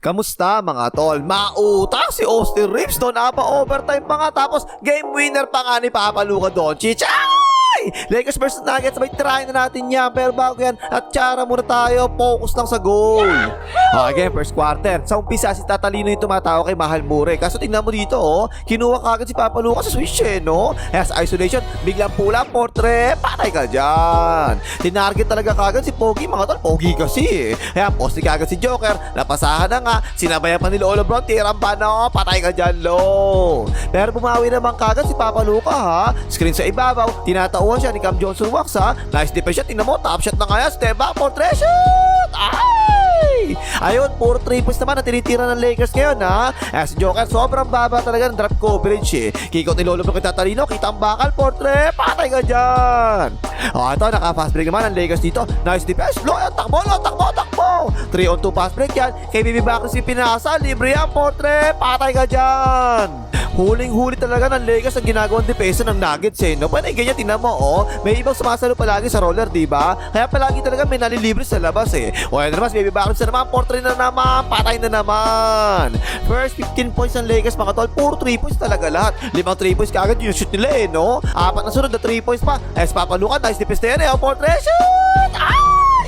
Kamusta mga tol? Mautang si Austin Reeves doon, overtime pa nga, tapos game winner pa nga ni Papa Luka Doncic. Lakers vs Nuggets, may try na natin yan. Pero bago yan, at tsara muna tayo, focus lang sa goal. Again, first quarter, sa umpisa si Tatalino yung tumatawa kay Mahal Murray. Kaso tingnan mo dito, kinuha kagad si Papa Luka sa switch no? As isolation, biglang pula, portrait, patay ka dyan. Tinarget talaga kagad si Pogi, mga tol, Pogi kasi Kaya poste kagad si Joker, napasahan na nga, sinabayan pa ni Lolo Bron, tirang pa na, patay ka dyan, low. Pero bumawi naman kagad si Papa Luka, screen sa ibabaw, tinatauhan siya ni Cam Johnson Wax, nice defense shot, tingnan mo, top shot na kaya, step back, portrait shoot, ayun, puro 3 points naman na tinitira ng Lakers ngayon, As si Joker, sobrang baba talaga ng drop coverage, Kick out ni Lolo Bron kay Tatalino, kita ang bakal, portrait, patay ka dyan. Ito, naka-fast break naman ang Lakers dito, nice defense, takbo, 3-on-2 fast break yan, kay Bibi Bakri si pinasa, libre yan, portrait, patay ka dyan. Huling-huli talaga ng Lakers ang ginagawang depensa ng Nuggets, no? Panay ganyan, tingnan mo, may ibang sumasalo palagi sa roller, diba? Kaya palagi talaga may nalilibre sa labas, O yan naman, Baby Bakri na naman, portrait na naman, patay na naman. First 15 points ng Lakers, mga tol, puro 3 points talaga lahat. 5 3 points kagad yung shoot nila, no? 4 na sunod na 3 points pa. Papa Luka, nice defense na portrait shoot!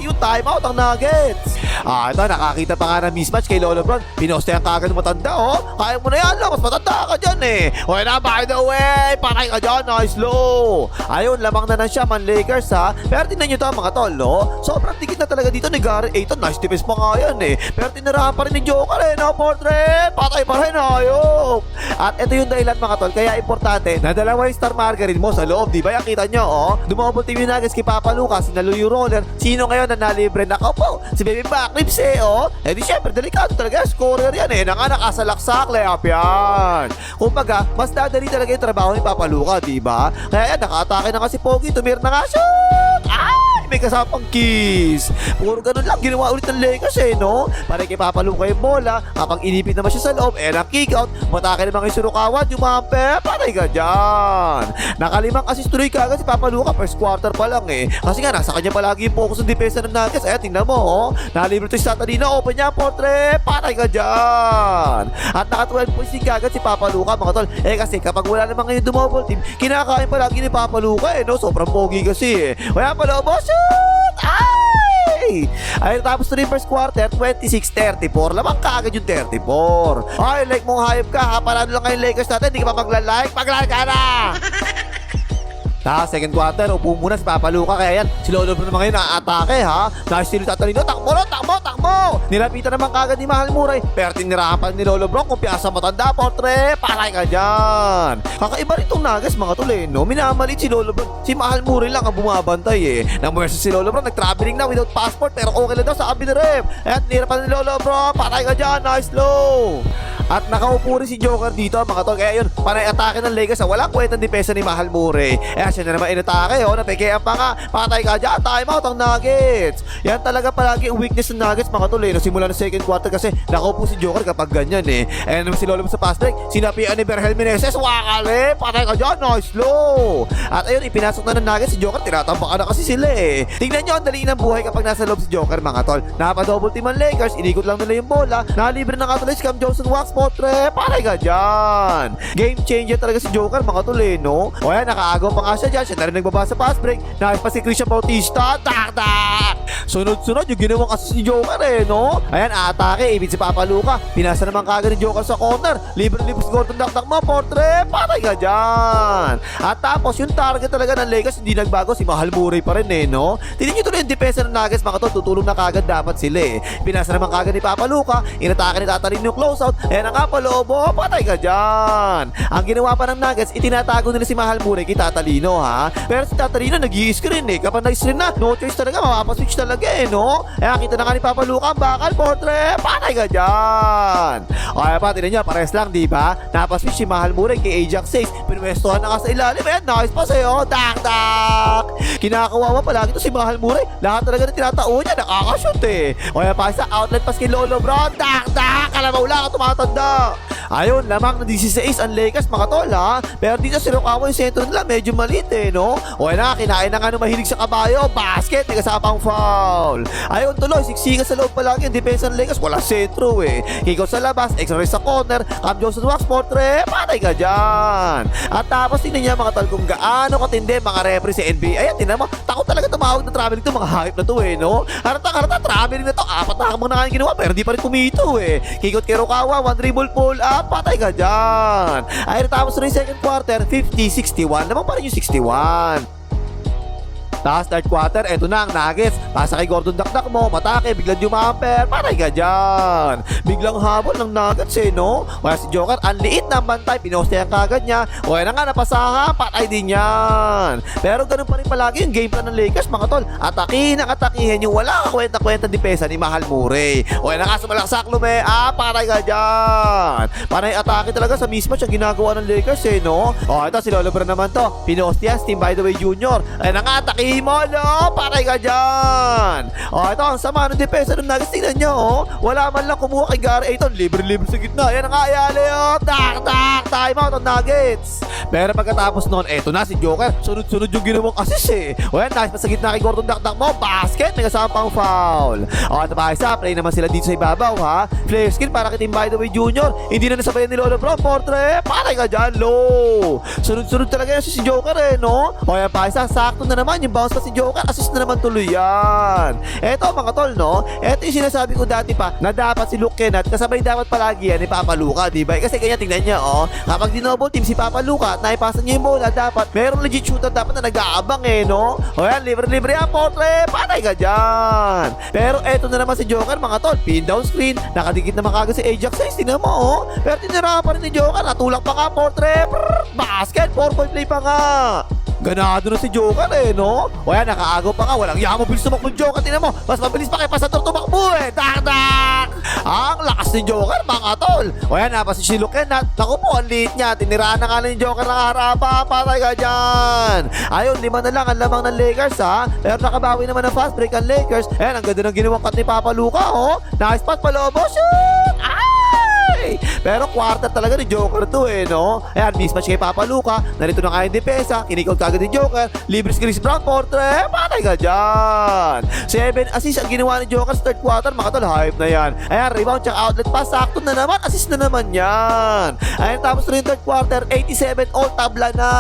Yung timeout ang Nuggets. Ito, nakakita pa nga ng mismatch kay Lolo Bron. Pinostehan kagad ng matanda, Kaya mo na yan, mas matanda ka dyan, Okay na, by the way, patay ka dyan, nice low. Ayun, lamang na siya, man Lakers, Pero tingnan nyo ito, mga tol, sobrang tikit na talaga dito ni Gary Ayton. Nice defense pa nga yan, Pero tinirahan pa rin ni Joker, no, portrait. Patay pa rin, ayok. At ito yung dahilan, mga tol, kaya importante na dalawa yung star margarine mo sa loob, di ba? Yan, kita nyo, dumobol team yung Nuggets kay Papa Luka, sinalo yung roller. Sino ngayon na nalibre? Nakaw po, si Baby Back Ribs, di syempre, delikado talaga, scorer yan, nakasalaksak, layup yan. Kumbaga, mas dadali talaga yung trabaho ni Papa Luka, diba? Kaya yan, naka-atake na nga si Pogi, tumir na nga, shoot! May kasapang kiss. Puro ganun lang, ginawa ulit ng Lakers, no? Para kay Papa Luka yung bola, kapag inipit naman siya sa loob, na-kick out, matake naman kay Surukawa, jumampe, patay ka dyan. Nakalimang assist tuloy kagad si Papa Luka, first quarter pa lang, Kasi nga, nasa kanya palagi yung focus ng depensa ng Nuggets. Ayan, tingnan mo, nalibre to si Tatalino, open niya, portrait, patay ka dyan. At naka 12 points din kagad si Papa Luka, mga tol. Kasi kapag wala naman ngayon dumobol team, kinakain palagi ni Papa Luka, no? Sobrang pogi kasi, Kaya pala, boss, ay, tapos na rin first quarter, 26-34. Lamang kaagad yung 34. Ay, like mong hayop ka, Parado lang ngayon Lakers natin, hindi ka pa magla-like ka na. Second quarter, upo muna si Papa Luka. Kaya yan, si Lolo Bron naman ngayon na-atake, Nice steal Tatalino, takbo! Nilapitan naman kagad ni Mahal Murray, pero tinirahan pa ni Lolo Bron, kumpiyansa matanda, portrait, patay ka dyan. Kakaiba rin itong Nuggets, mga tol, no? Minamalit si Lolo Bron, si Mahal Murray lang ang bumabantay, Namuwersa si Lolo Bron, nag-traveling na without passport, pero okay lang daw sa abi ni ref. At nira pa ni Lolo Bron, patay ka dyan, nice low. At nakaupo rin si Joker dito, mga tol. Kaya yun, panay atake ng Lakers, walang kwentang depensa ni Mahal Murray. Siya na naman inatake, napekean pa nga, patay ka dyan, timeout ang Nuggets. Yan talaga palagi ang weakness ng Nuggets, mga tol, Simula ng second quarter kasi nakaupo si Joker kapag ganyan, Ayan naman si Lolo sa fast break, sinapian ni Berhel Meneses, wakali, patay ka dyan, nice low. At ayun, ipinasok na ng Nuggets si Joker, tinatampak na kasi sila, Tingnan nyo, ang dali ng buhay kapag nasa loob si Joker, mga tol. Napadouble team ang Lakers, inikot lang nila yung bola, nalibre ng katuloy si Cam Johnson Wax, portrait, patay ka dyan. Game changer talaga si Joker, mga tol, no? O yan, nakaagaw pa nga siya dyan, siya na rin nagbaba sa fast break, nice pa si Christian Bautista, tak! Sunod-sunod yung ginawang assist ni Joker, no? Ayan, atake, ibig si Papa Luka, pinasa naman kagad ni Joker sa corner, libre-libre si Gordon dakdak mo, portrait, patay ka dyan. At tapos, yung target talaga ng Lakers, hindi nagbago, si Mahal Murray pa rin, no? Tingnan nyo tuloy yung depensa ng Nuggets, mga tol, tutulong na kagad dapat sila, Pinasa naman kagad ni Papa Luka, inatake ni Tatalino yung closeout, ayan ang kapalobo, patay ka dyan. Ang ginawa pa ng Nuggets, itinatago nila si Mahal Murray kay Tatalino, Pero si Tatalino nag-i-screen, Kapag nag-screen na, no choice talaga, mapapaswitch talaga, no? Ayan, kita na nga ni Papa Luka, bakal, portrait, patay ka dyan. Kaya pa, tinan nyo, pares lang, diba? Napaswitch si Mahal Murray kay Ajax 6, pinwestuhan na ka sa ilalim, ayan, nice pa sa'yo, tak! Kinakawawa palagi ito si Mahal Murray, lahat talaga na tinatao niya, nakakashoot, Kaya pa sa outlet pass kay Lolo Bron, tak! Kalabaw lang, tumatanda. Ayun, lamang na 16 ang Lakers mga tol ha. Pero dito si Rukawa yung sentro nila medyo maliit no. O na, kinain na nga ng mahilig sa kabayo. Basket, may kasapang foul. Ayun tuloy, siksikan sa loob palagi. Yung depensa ng Lakers, wala sentro Kikot sa labas, extra sa corner. Cam Johnson wax, portre, patay ka dyan. At tapos tingnan niya mga tol kung gaano katindi mga referee sa NBA. Ayan, tingnan mo, takot talaga tumawag ng traveling to, mga hype na to no. Harata traveling na to, 4 na habang na ginawa pero hindi pa rin kumito Kikot kay Rukawa, 1 dribble pull up, patay ka dyan. Ay, tapos na yung second quarter, 50-61, naman pa rin yung 61. Tapos third quarter, eto na ang Nuggets. Pasa kay Gordon Dakdak mo, matake, biglang jumamper, patay ka dyan. Biglang habol ng Nuggets no? Kaya si Joker, ang liit ng bantay, pinostehan kagad niya. O na nga, napasaha, patay din yan. Pero ganun pa rin palagi yung game plan ng Lakers mga tol. Atakihin yung wala kakwenta-kwenta depensa ni Mahal Murray. O na nga, sumalaksak lume, patay ka dyan. Panay atake talaga sa mismatch ang ginagawa ng Lakers no? O ito, si Lolo Bron naman to. Pinostehan, Tim by the way Junior. Ay na nga, atakihin mo, no? Patay ka dyan. O, ito, ang sama ng depensa ng Nuggets. Tingnan nyo, wala man lang kumuha kay Gary Ayton. Libre-libre sa gitna. Yan ang ayali, Tak! Time out ang Nuggets. Pero pagkatapos noon, eto na si Joker. Sunod-sunod yung ginawang assist O, yan, nice pa sa gitna kay Gordon Dakdak mo. Basket, may kasama pang foul. O, ito pa isa, play naman sila dito sa ibabaw, ha? Flare skin para kay Tim by the way Junior. Hindi na nasabayan ni Lolo Bro. Portre, patay ka dyan, low. Sunod-sunod talaga yan si Joker, no? O, yan pa isa, sakto na naman yung bounce pa si Joker, assist na naman tuloy yan. Eto mga tol, no? Eto yung sinasabi ko dati pa na dapat si Luke Kennard kasabay dapat palagi yan ni Papa Luka, diba? Kasi kanya tingnan niya, kapag dinoble team si Papa Luka at naipasa niya yung bola, dapat merong legit shooter dapat na nag-aabang no? O yan, libre-libre yan, portre, patay ka dyan. Pero eto na naman si Joker mga tol, pin down screen, nakadikit naman kagad si Ajax Size, tingnan mo, Pero tinira pa rin ni Joker, natulak pa nga, portre, basket, 4-point play pa nga. Ganado na si Joker no? O yan, nakaagaw pa nga, walang yaman, bilis tumakbo ng Joker, tingnan mo, mas mabilis pa kay Pasator tumakbo Dak! Ang lakas ni Joker mga tol. O yan, napasi si Luke Kennard. Naku po, ang liit niya, tiniraan na nga ni Joker ng harapan, patay ka dyan. Ayun, 5 na lang ang lamang ng Lakers pero nakabawi naman ng fast break ang Lakers. Ayan, ang ganda ng ginawang cut ni Papa Luka nice pass pa Lobo, shoot! Pero quarter talaga ni Joker to no? Ayan, mismatch kay Papa Luka. Narito na kayang depensa. Kinikot kagad ni Joker. Libre si Chris Brown, portre. Patay ka dyan. 7 assist ang ginawa ni Joker sa third quarter. Mga tol, hype na yan. Ayan, rebound tsaka outlet pass. Sakto na naman. Assist na naman yan. Ayan, tapos na yung third quarter. 87 all tabla na.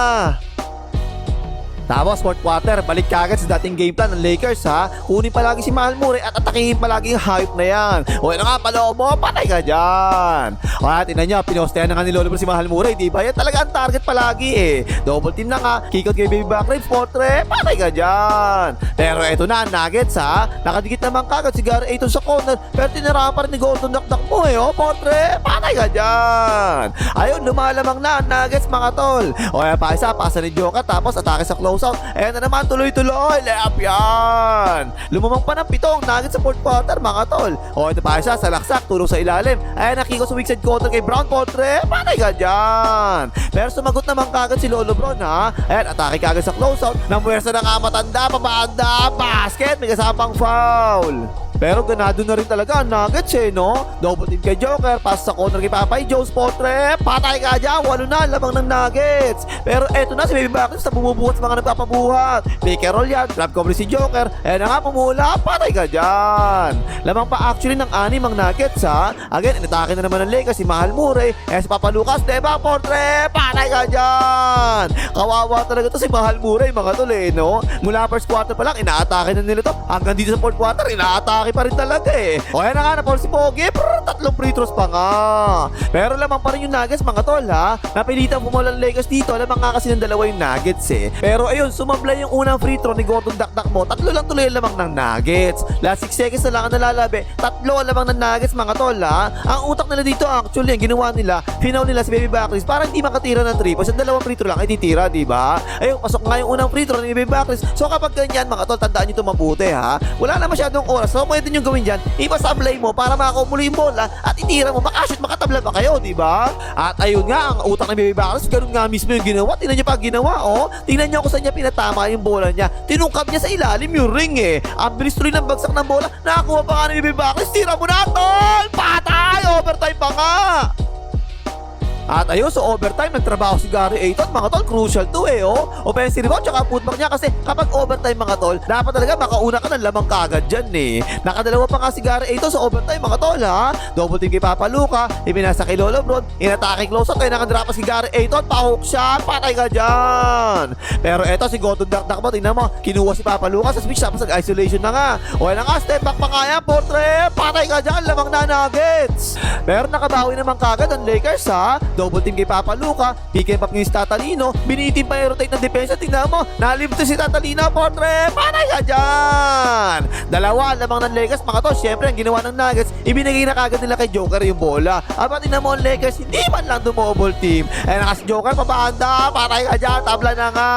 Tapos fourth quarter, balik kagad sa dating game plan ng Lakers Kunin palagi si Mahal Murray at atakihin palagi yung hype na yan. O yun nga, Palomo, patay ka dyan. O tingnan nyo, pinostehan na nga ni Lolo Bro si Mahal Murray, diba? Yan talaga ang target palagi Double team na nga, kick out kay Baby Back Ribs, portre, patay ka dyan. Pero eto na ang Nuggets nakadikit naman kagad si Gary Ayton sa corner, pero tinirahan pa rin ni Gordon Dakdak mo portre, patay ka dyan. Ayun, lumalamang na ang Nuggets mga tol. O yan pa isa, pasa ni Joker, tapos atake sa close out. Ayan na naman, tuloy-tuloy. Layup yan. Lumamang pa ng 7 ang Nuggets sa fourth quarter, mga tol. O, ito pa siya, sa laksak, tulong sa ilalim. Ayan, nakiko sa weak side quarter kay Brown, portre. Patay ka dyan. Pero sumagot naman kagad si Lolo Bron, Ayan, atake kagad sa closeout. Namuwersa na nga matanda, pabanda, basket. May kasamang foul. Pero ganado na rin talaga ang Nuggets no? Double team kay Joker, pass sa corner kay Papay Jones, portre, patay ka dyan, 8 na lamang ng Nuggets. Pero eto na si Baby Backers na bumubuhat sa mga nagpapabuhat. Pick and roll yan, grab cover si Joker, na nga pumula, patay ka dyan. Lamang pa actually ng 6 ang Nuggets Again, inatake na naman ng Lakers si Mahal Murray, si Papa Lucas, diba, portre, patay ka dyan. Kawawa talaga to si Mahal Murray mga tol no? Mula first quarter pa lang, inaatake na nila to. Hanggang dito sa fourth quarter, inaatake pa rin talaga O yan na nga, napol si Pogi, 3 free throws pa nga. Pero lamang pa rin yung Nuggets mga tol Napilitan pumula ng Lakers dito, lamang nga kasi ng dalawa yung Nuggets Pero ayun, sumablay yung unang free throw ni Gordon Dakdak mo, 3 lang tuloy lamang ng Nuggets. Last 6 seconds na lang ang nalalabi, 3 lamang ng Nuggets mga tol Ang utak nila dito actually, ang ginawa nila, finaw nila si Baby Backers para hindi makatira ng 3 kasi 2 free throw lang ay titira, diba? Ayun, pasok nga yung unang free throw ni Baby Backers. So kapag ganyan mga tol, tandaan nyo ito mabuti wala na masyadong oras, so pwede nyo gawin dyan, ipasablay mo para makakumulo yung bola at itira mo, makashoot, makatabla pa kayo, diba? At ayun nga, ang utak ni Baby Backers, ganun nga mismo yung ginawa. Tingnan nyo pa ginawa, tingnan nyo kung saan niya pinatama yung bola niya. Tinungkap niya sa ilalim yung ring Ang bilis tuloy ng bagsak ng bola, nakakuha pa nga ni Baby Backers, tira mo na tol! Patay! Overtime pa nga! At ayun, sa overtime, nagtrabaho si Gary Ayton. Mga tol, crucial to eh, oh. Offensive rebound, tsaka putback niya kasi kapag overtime, mga tol, dapat talaga makauna ka ng lamang kagad dyan eh. Nakadalawa pa nga si Gary Ayton sa overtime, mga tol, ha. Double team kay Papa Luka, ipinasa kay Lolo Bron, inatake close up, kaya nakadrapa si Gary Ayton, pa-hook shot, patay ka dyan. Pero eto, si Gordon Dakdak mo, tingnan mo, kinuha si Papa Luka sa switch, tapos nag-isolation na nga. O na nga, step back pa kaya, portrait, patay ka dyan, lamang na Nuggets. Pero nakabawi naman kagad ang Lakers, ha. Double team kay Papa Luka, pick and pop niya si Tatalino, binitin pa i-rotate ng depensa, tingnan mo, nalimto si Tatalino, portrait, patay ka dyan. Dalawa, lamang ng Lakers, mga to, syempre, ang ginawa ng Nuggets, ibinigay na kagad nila kay Joker yung bola. Aba, tingnan mo ang Lakers, hindi man lang dumobble team. Eh, naka si Joker, papahanda, patay ka dyan, tabla na nga.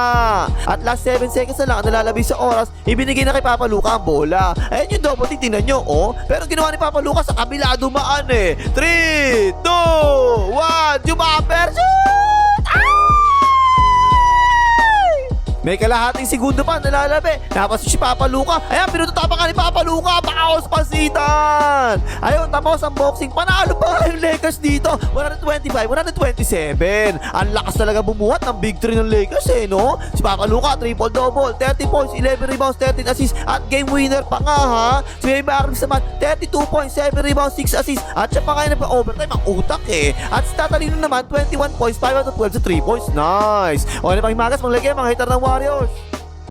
At last 7 seconds na lang, ang nalalabi sa oras, ibinigay na kay Papa Luka ang bola. Ayun yung double team, tingnan nyo, oh. Pero ginawa ni Papa Luka sa kabila, dumaan eh. 3, 2, 1, Jumper, shoot! May kalahating segundo pa nalalabi. Tapos si Papa Luka. Ayan, pinututapa ka ni Papa Luka. Baos pasitan. Ayun, tapos ang boxing. Panalo pa yung Lakers dito. 125, 127. Ang lakas talaga bumuhat ng big 3 ng Lakers eh, no? Si Papa Luka, triple-double. 30 points, 11 rebounds, 13 assists. At game winner pa nga, ha? Si Baby Arms naman, 32 points, 7 rebounds, 6 assists. At siya pa nga yung overtime, ang utak eh. At si Tatalino naman, 21 points, 5 out of 12 sa 3 points. Nice. O, ano pang himagas? Mga lagay, mga hitter ng Warriors.